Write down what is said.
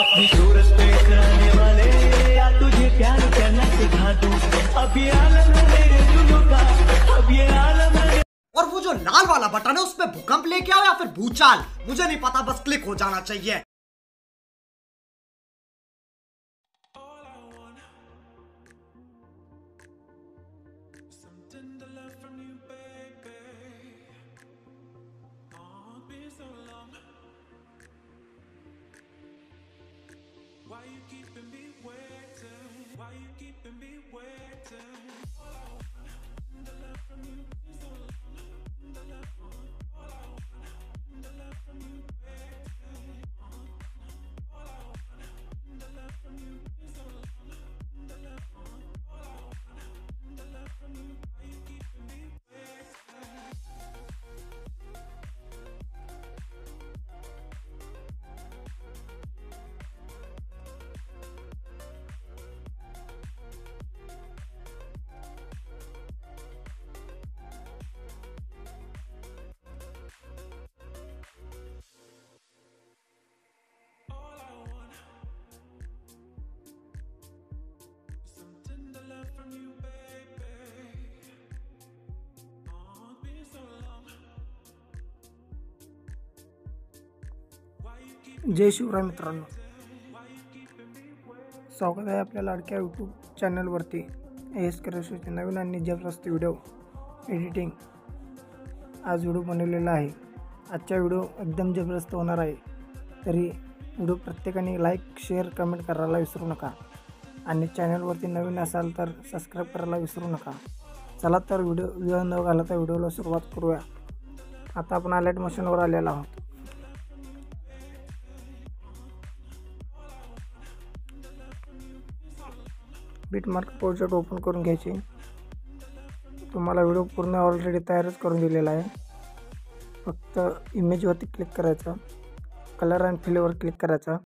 अपनी सूरत पे करने वाले या तुझे प्यार करना सिखा दूं। अब ये आलम है मेरे जुनून का, अब ये आलम है। और वो जो लाल वाला बटन है उसमें भूकंप लेके आओ या फिर भूचाल, मुझे नहीं पता, बस क्लिक हो जाना चाहिए। Why you keeping me waiting? Why you keeping me waiting? All I want, the love from you is so long. The love, all I want, the love from you waiting. All I want, the love from you is so long. The love, all I want, the love from you. Why you keeping me waiting? जय शिवराय मित्रांनो, स्वागत आहे आपल्या लाडक्या YouTube चॅनलवरती। S क्रिएशनचे नवीन आणि जबरदस्त video editing आज व्हिडिओ बनवलेला आहे। आजचा व्हिडिओ एकदम जबरदस्त होणार आहे, तरी व्हिडिओ प्रत्येकाने लाईक शेअर कमेंट करायला विसरू नका आणि चॅनलवरती नवीन असाल तर सबस्क्राईब करायला विसरू नका। चला तर वेळ न घालवता व्हिडिओला सुरुवात करूया। आता आपण अलर्ट मशीनवर आलेलो आहोत। बिटमार्क प्रोजेक्ट ओपन करून घ्यायचे। तुम्हाला व्हिडिओ पूर्ण ऑलरेडी तयारच करून दिलेला आहे, फक्त इमेजवरती क्लिक करायचं, कलर अँड फिलवर क्लिक करायचा।